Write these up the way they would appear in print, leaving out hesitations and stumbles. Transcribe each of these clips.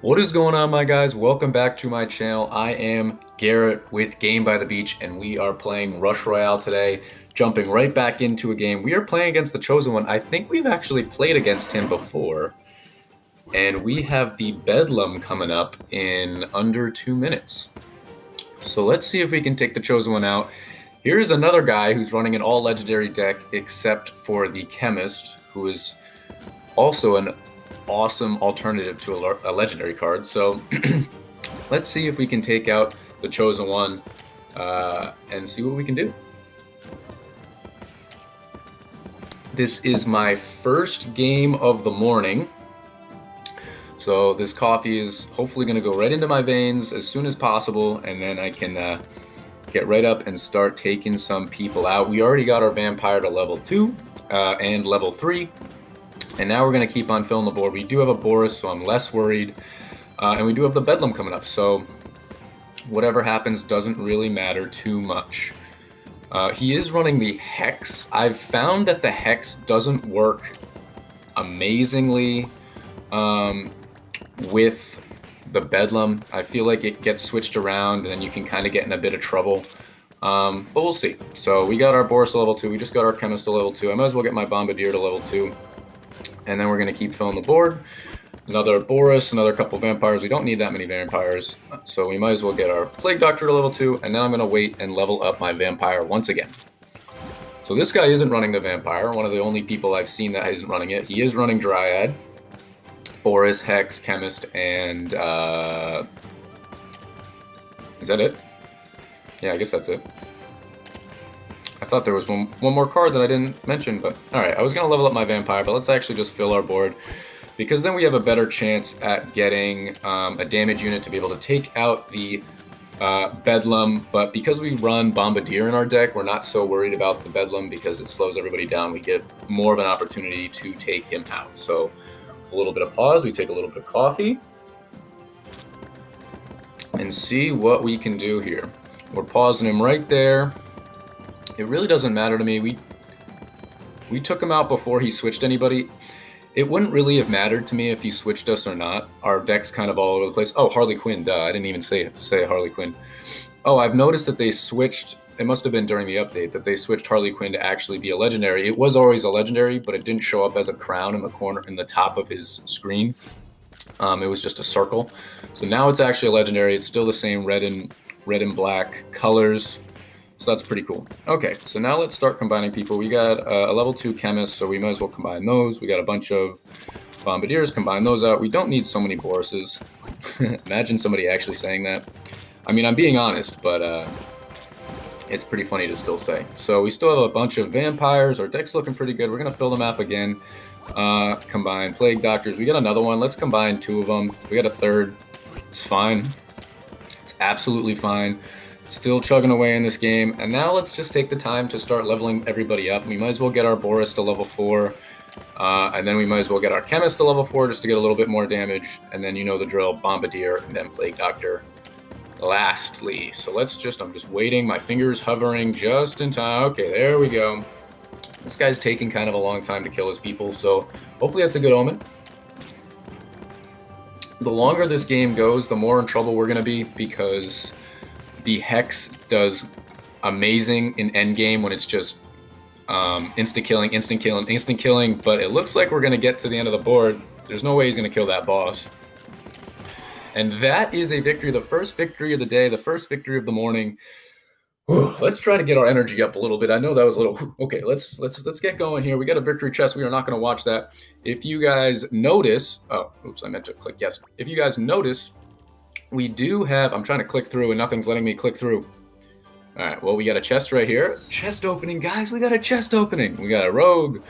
What is going on, my guys? Welcome back to my channel. I am Garrett with Game by the Beach, and we are playing Rush Royale today, jumping right back into a game. We are playing against the Chosen One. I think we've actually played against him before, and we have the Bedlam coming up in under 2 minutes. So let's see if we can take the Chosen One out. Here's another guy who's running an all-legendary deck, except for the Chemist, who is also an awesome alternative to a legendary card. So let's see if we can take out the Chosen One and see what we can do. This is my first game of the morning. So this coffee is hopefully going to go right into my veins as soon as possible, and then I can get right up and start taking some people out. We already got our vampire to level 2 and level 3. And now we're going to keep on filling the board. We do have a Boris, so I'm less worried. And we do have the Bedlam coming up, so whatever happens doesn't really matter too much. He is running the Hex. I've found that the Hex doesn't work amazingly with the Bedlam. I feel like it gets switched around, and then you can kind of get in a bit of trouble. But we'll see. So we got our Boris to level 2. We just got our Chemist to level 2. I might as well get my Bombardier to level 2. And then we're going to keep filling the board. Another Boris, another couple vampires. We don't need that many vampires, so we might as well get our Plague Doctor to level 2, and then I'm going to wait and level up my vampire once again. So this guy isn't running the vampire, one of the only people I've seen that isn't running it. He is running Dryad, Boris, Hex, Chemist, and is that it? Yeah, I guess that's it. I thought there was one more card that I didn't mention, but alright, I was going to level up my vampire, but let's actually just fill our board, because then we have a better chance at getting a damage unit to be able to take out the Bedlam, but because we run Bombardier in our deck, we're not so worried about the Bedlam because it slows everybody down. We get more of an opportunity to take him out. So it's a little bit of pause, we take a little bit of coffee, and see what we can do here. We're pausing him right there. It really doesn't matter to me. We took him out before he switched anybody. It wouldn't really have mattered to me if he switched us or not. Our deck's kind of all over the place. Oh, Harley Quinn, duh. I didn't even say Harley Quinn. Oh, I've noticed that they switched, it must have been during the update, that they switched Harley Quinn to actually be a legendary. It was always a legendary, but it didn't show up as a crown in the corner, in the top of his screen. It was just a circle. So now it's actually a legendary. It's still the same red and black colors. So that's pretty cool. Okay, so now let's start combining people. We got a level 2 Chemist, so we might as well combine those. We got a bunch of Bombardiers, combine those out. We don't need so many Borises. Imagine somebody actually saying that. I mean, I'm being honest, but it's pretty funny to still say. So we still have a bunch of vampires. Our deck's looking pretty good. We're going to fill the map again. Combine Plague Doctors. We got another one. Let's combine 2 of them. We got a third. It's fine. It's absolutely fine. Still chugging away in this game, and now let's just take the time to start leveling everybody up. We might as well get our Boris to level 4, and then we might as well get our Chemist to level 4 just to get a little bit more damage, and then you know the drill, Bombardier, and then Plague Doctor lastly. So I'm just waiting, my fingers hovering just in time. Okay, there we go. This guy's taking kind of a long time to kill his people, so hopefully that's a good omen. The longer this game goes, the more in trouble we're going to be, because the Hex does amazing in endgame when it's just instant killing, but it looks like we're going to get to the end of the board. There's no way he's going to kill that boss. And that is a victory, the first victory of the day, the first victory of the morning. Let's try to get our energy up a little bit. I know that was a little... Okay, let's get going here. We got a victory chest. We are not going to watch that. If you guys notice... Oh, oops, I meant to click yes. If you guys notice... We do have, I'm trying to click through and nothing's letting me click through. All right, well, we got a chest right here. Chest opening, guys, we got a chest opening. We got a rogue,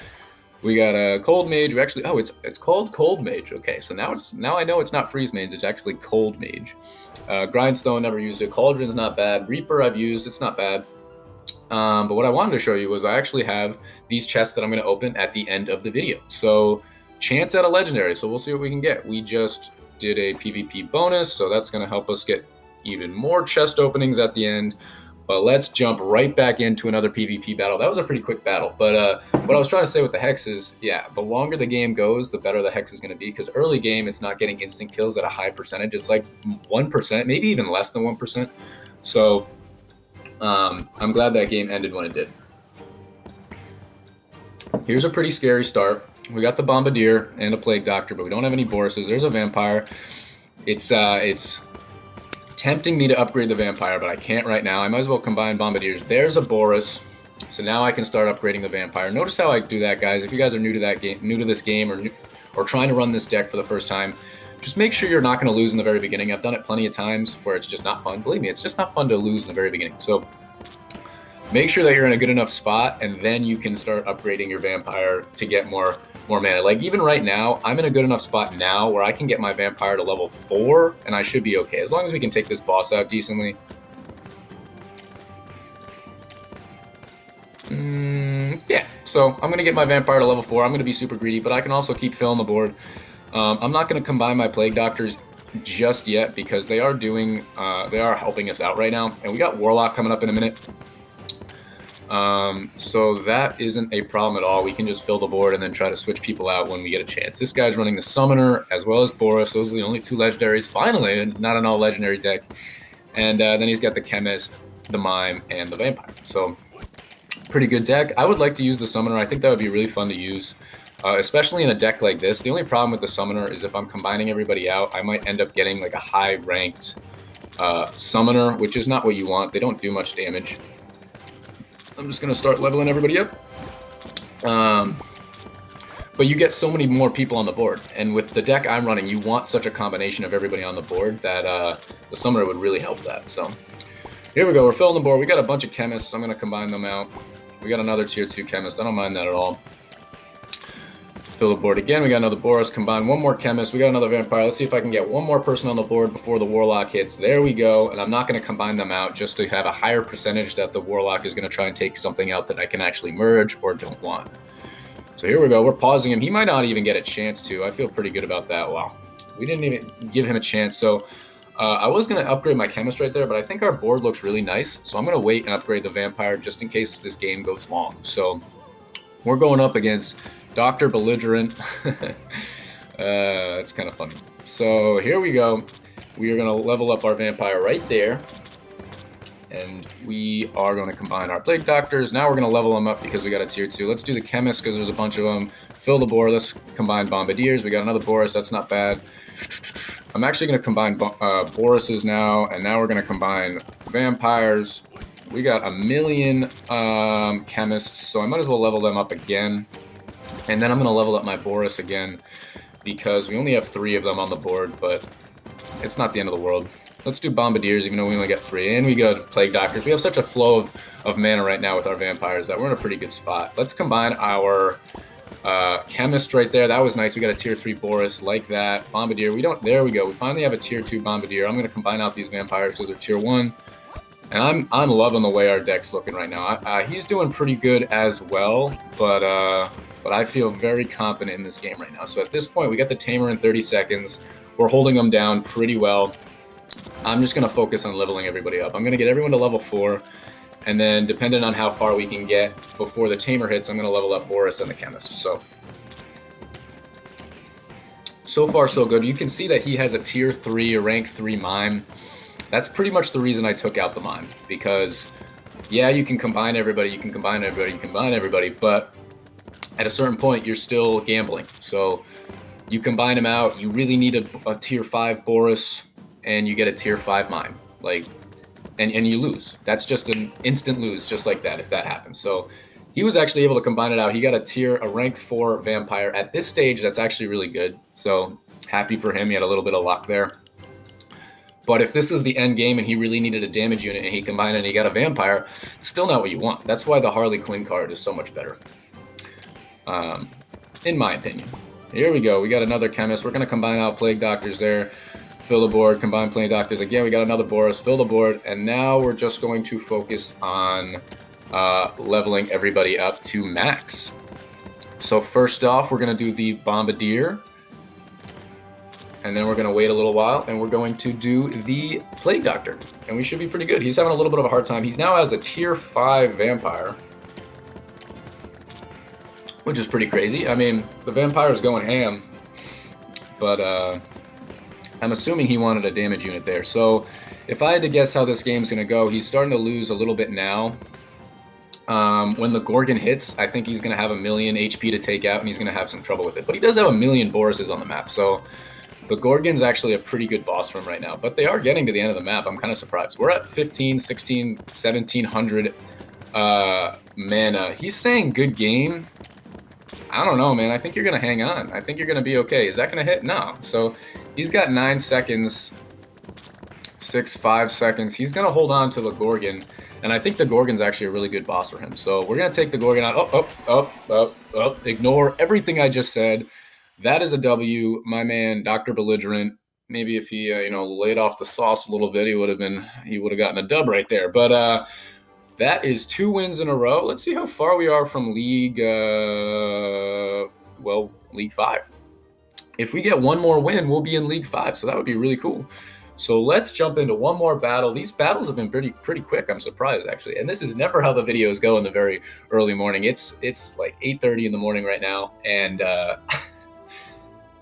we got a cold mage. We actually, oh, it's called cold mage. Okay, so now I know it's not freeze mage, it's actually cold mage. Grindstone, never used it. Cauldron's not bad. Reaper I've used, it's not bad. But what I wanted to show you was I actually have these chests that I'm going to open at the end of the video. So chance at a legendary, so we'll see what we can get. We just did a PvP bonus, so that's going to help us get even more chest openings at the end. But let's jump right back into another PvP battle. That was a pretty quick battle. But what I was trying to say with the Hex is, yeah, the longer the game goes, the better the Hex is going to be. Because early game, it's not getting instant kills at a high percentage. It's like 1%, maybe even less than 1%. So I'm glad that game ended when it did. Here's a pretty scary start. We got the Bombardier and a Plague Doctor, but we don't have any Boruses. There's a Vampire. It's tempting me to upgrade the Vampire, but I can't right now. I might as well combine Bombardiers. There's a Boris. So now I can start upgrading the Vampire. Notice how I do that, guys. If you guys are new to that game, new to this game, or trying to run this deck for the first time, just make sure you're not going to lose in the very beginning. I've done it plenty of times where it's just not fun. Believe me, it's just not fun to lose in the very beginning. So make sure that you're in a good enough spot, and then you can start upgrading your Vampire to get more mana. Like, even right now, I'm in a good enough spot now where I can get my Vampire to level 4, and I should be okay. As long as we can take this boss out decently. Yeah, so I'm going to get my Vampire to level 4. I'm going to be super greedy, but I can also keep filling the board. I'm not going to combine my Plague Doctors just yet because they are helping us out right now. And we got Warlock coming up in a minute. So that isn't a problem at all. We can just fill the board and then try to switch people out when we get a chance. This guy's running the Summoner as well as Boris. Those are the only 2 legendaries. Finally, not an all-legendary deck. And then he's got the Chemist, the Mime, and the Vampire. So pretty good deck. I would like to use the Summoner. I think that would be really fun to use, especially in a deck like this. The only problem with the Summoner is if I'm combining everybody out, I might end up getting like a high-ranked Summoner, which is not what you want. They don't do much damage. I'm just going to start leveling everybody up. But you get so many more people on the board. And with the deck I'm running, you want such a combination of everybody on the board that the Summoner would really help that. So here we go. We're filling the board. We got a bunch of Chemists. I'm going to combine them out. We got another Tier 2 Chemist. I don't mind that at all. Fill the board again. We got another Boris. Combine one more Chemist. We got another Vampire. Let's see if I can get one more person on the board before the Warlock hits. There we go. And I'm not going to combine them out just to have a higher percentage that the Warlock is going to try and take something out that I can actually merge or don't want. So here we go. We're pausing him. He might not even get a chance to. I feel pretty good about that. Wow. We didn't even give him a chance. So I was going to upgrade my Chemist right there, but I think our board looks really nice. So I'm going to wait and upgrade the Vampire just in case this game goes long. So we're going up against Dr. Belligerent. It's kind of funny. So here we go. We are going to level up our Vampire right there. And we are going to combine our Plague Doctors. Now we're going to level them up because we got a Tier 2. Let's do the Chemist because there's a bunch of them. Fill the board. Let's combine Bombardiers. We got another Boris. That's not bad. I'm actually going to combine Borises now. And now we're going to combine Vampires. We got a million Chemists. So I might as well level them up again. And then I'm going to level up my Boris again because we only have 3 of them on the board, but it's not the end of the world. Let's do Bombardiers, even though we only get 3. And we got Plague Doctors. We have such a flow of mana right now with our Vampires that we're in a pretty good spot. Let's combine our Chemist right there. That was nice. We got a Tier 3 Boris like that. Bombardier. There we go. We finally have a Tier 2 Bombardier. I'm going to combine out these Vampires because they're Tier 1. And I'm loving the way our deck's looking right now. He's doing pretty good as well, but I feel very confident in this game right now. So at this point, we got the Tamer in 30 seconds. We're holding them down pretty well. I'm just going to focus on leveling everybody up. I'm going to get everyone to level 4, and then depending on how far we can get before the Tamer hits, I'm going to level up Boris and the Chemist. So far, so good. You can see that he has a Tier 3, a Rank 3 Mime. That's pretty much the reason I took out the Mime, because, yeah, you can combine everybody, but at a certain point, you're still gambling. So you combine them out, you really need a Tier 5 Boris, and you get a Tier 5 Mime. And you lose. That's just an instant lose, just like that, if that happens. So he was actually able to combine it out. He got a Rank 4 Vampire. At this stage, that's actually really good. So happy for him. He had a little bit of luck there. But if this was the end game and he really needed a damage unit and he combined it and he got a Vampire, still not what you want. That's why the Harley Quinn card is so much better, in my opinion. Here we go. We got another Chemist. We're going to combine out Plague Doctors there. Fill the board. Combine Plague Doctors. Again, we got another Boris. Fill the board. And now we're just going to focus on leveling everybody up to max. So first off, we're going to do the Bombardier. And then we're going to wait a little while, and we're going to do the Plague Doctor. And we should be pretty good. He's having a little bit of a hard time. He's now has a tier 5 vampire, which is pretty crazy. I mean, the vampire's going ham, but I'm assuming he wanted a damage unit there. So if I had to guess how this game's going to go, he's starting to lose a little bit now. When the Gorgon hits, I think he's going to have 1,000,000 HP to take out, and he's going to have some trouble with it. But he does have 1,000,000 Boruses on the map, so the Gorgon's actually a pretty good boss for him right now. But they are getting to the end of the map. I'm kind of surprised. We're at 15, 16, 1,700 mana. He's saying good game. I don't know, man. I think you're going to hang on. I think you're going to be okay. Is that going to hit? No. So he's got 9 seconds, 5 seconds. He's going to hold on to the Gorgon. And I think the Gorgon's actually a really good boss for him. So we're going to take the Gorgon out. Ignore everything I just said. That is a W. My man, Dr. Belligerent. Maybe if he, laid off the sauce a little bit, he would have gotten a dub right there. But that is 2 wins in a row. Let's see how far we are from League, League 5. If we get one more win, we'll be in League 5. So that would be really cool. So let's jump into one more battle. These battles have been pretty quick. I'm surprised, actually. And this is never how the videos go in the very early morning. It's like 8:30 in the morning right now. And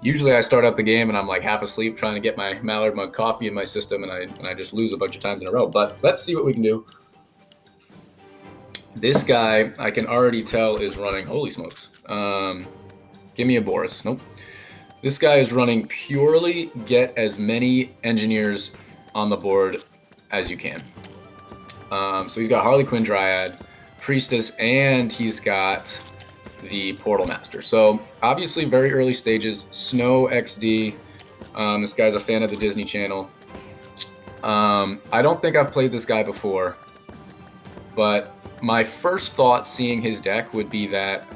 usually I start out the game and I'm like half asleep trying to get my Mallard Mug coffee in my system, and I just lose a bunch of times in a row. But let's see what we can do. This guy, I can already tell, is running... Holy smokes. Give me a Boris. Nope. This guy is running purely get as many engineers on the board as you can. So he's got Harley Quinn Dryad, Priestess, and he's got the Portal Master. So obviously very early stages. Snow XD. This guy's a fan of the Disney Channel. I don't think I've played this guy before, but my first thought seeing his deck would be that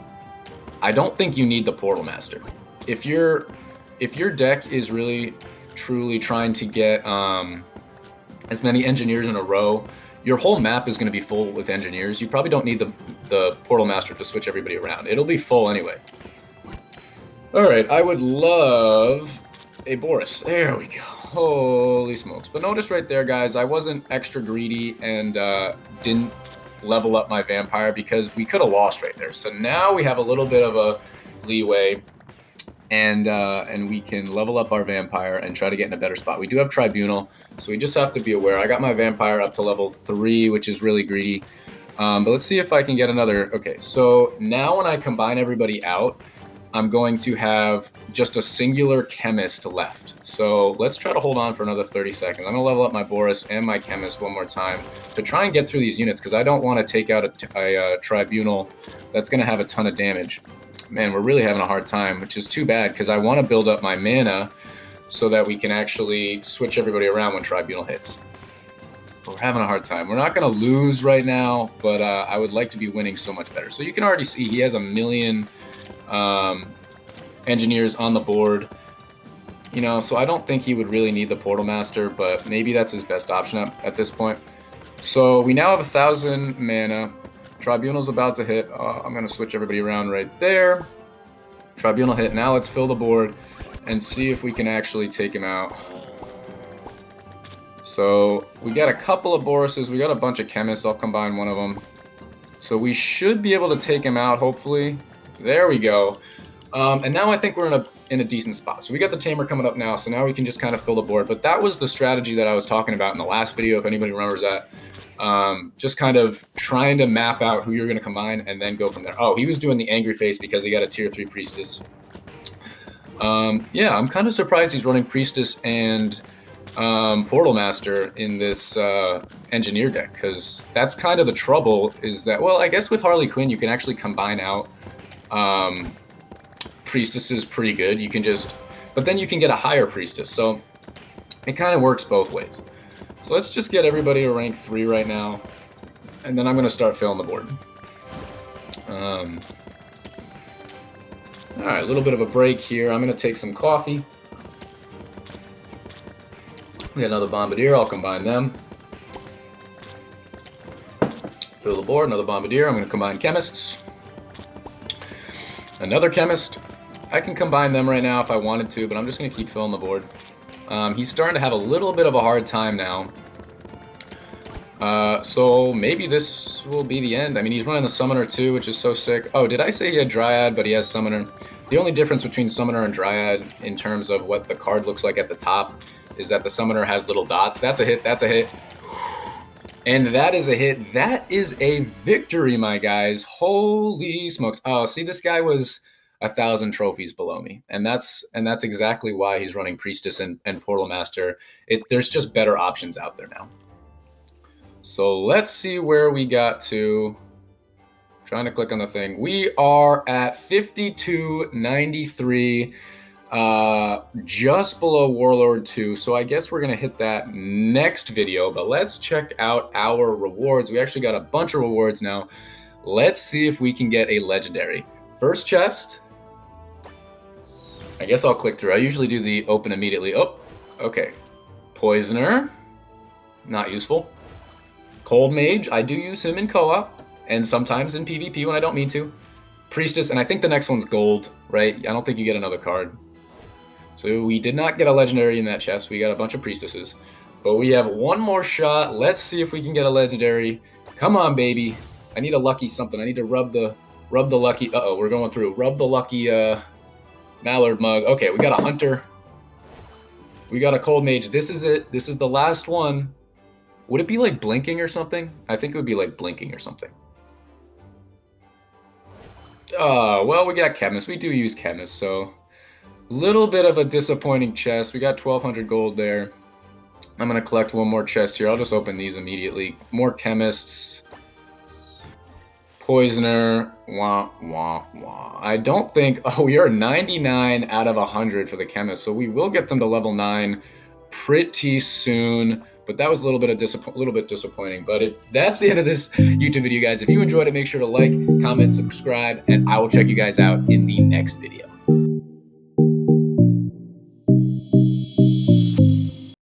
I don't think you need the Portal Master. If your deck is really truly trying to get as many engineers in a row, your whole map is going to be full with engineers. You probably don't need the Portal Master to switch everybody around. It'll be full anyway. All right, I would love a Boris. There we go. Holy smokes. But notice right there, guys, I wasn't extra greedy and didn't level up my Vampire because we could have lost right there. So now we have a little bit of a leeway, and we can level up our Vampire and try to get in a better spot. We do have Tribunal, so we just have to be aware. I got my Vampire up to level 3, which is really greedy. But let's see if I can get another. Okay, so now when I combine everybody out, I'm going to have just a singular Chemist left. So let's try to hold on for another 30 seconds. I'm going to level up my Boris and my Chemist one more time to try and get through these units, because I don't want to take out a Tribunal that's going to have a ton of damage. Man, we're really having a hard time, which is too bad, because I want to build up my mana so that we can actually switch everybody around when Tribunal hits. But we're having a hard time. We're not going to lose right now, but I would like to be winning so much better. So you can already see he has 1,000,000 engineers on the board. So I don't think he would really need the Portal Master, but maybe that's his best option at this point. So we now have 1,000 mana. Tribunal's about to hit. I'm going to switch everybody around right there. Tribunal hit. Now let's fill the board and see if we can actually take him out. So we got a couple of Borises. We got a bunch of Chemists. I'll combine one of them. So we should be able to take him out, hopefully. There we go. And now I think we're in a decent spot. So we got the Tamer coming up now, so now we can just kind of fill the board. But that was the strategy that I was talking about in the last video, if anybody remembers that. Just kind of trying to map out who you're going to combine and then go from there. Oh, he was doing the angry face because he got a tier 3 Priestess. Yeah, I'm kind of surprised he's running Priestess and Portal Master in this Engineer deck, because that's kind of the trouble, is that, well, I guess with Harley Quinn you can actually combine out Priestess is pretty good. You can just, but then you can get a higher Priestess, so it kind of works both ways. So let's just get everybody to rank 3 right now, and then I'm going to start filling the board. Alright, a little bit of a break here. I'm going to take some coffee. We got another Bombardier. I'll combine them. Fill the board, another Bombardier. I'm going to combine Chemists. Another Chemist. I can combine them right now if I wanted to, but I'm just going to keep filling the board. He's starting to have a little bit of a hard time now. So maybe this will be the end. I mean, he's running the Summoner too, which is so sick. Oh, did I say he had Dryad, but he has Summoner? The only difference between Summoner and Dryad in terms of what the card looks like at the top is that the Summoner has little dots. That's a hit, that's a hit. And that is a hit. That is a victory, my guys. Holy smokes. Oh, see, this guy was 1,000 trophies below me. And that's exactly why he's running Priestess and Portal Master. There's just better options out there now. So let's see where we got to. Trying to click on the thing. We are at 5293, just below Warlord 2. So I guess we're going to hit that next video, but let's check out our rewards. We actually got a bunch of rewards now. Let's see if we can get a legendary. First chest. I guess I'll click through. I usually do the open immediately. Oh, okay. Poisoner. Not useful. Cold Mage, I do use him in co-op, and sometimes in PvP when I don't mean to. Priestess, and I think the next one's gold, right? I don't think you get another card. So we did not get a legendary in that chest. We got a bunch of Priestesses. But we have one more shot. Let's see if we can get a legendary. Come on, baby. I need a lucky something. I need to rub the lucky... Uh-oh, we're going through. Rub the lucky Mallard mug. Okay, we got a Hunter. We got a Cold Mage. This is it. This is the last one. Would it be like blinking or something? I think it would be like blinking or something. Well, we got Chemist. We do use Chemist, so... Little bit of a disappointing chest. We got 1,200 gold there. I'm going to collect one more chest here. I'll just open these immediately. More Chemists. Poisoner. Wah, wah, wah. I don't think... Oh, we are 99 out of 100 for the Chemist, so we will get them to level 9 pretty soon. But that was a little bit disappointing. But if that's the end of this YouTube video, guys, if you enjoyed it, make sure to like, comment, subscribe, and I will check you guys out in the next video.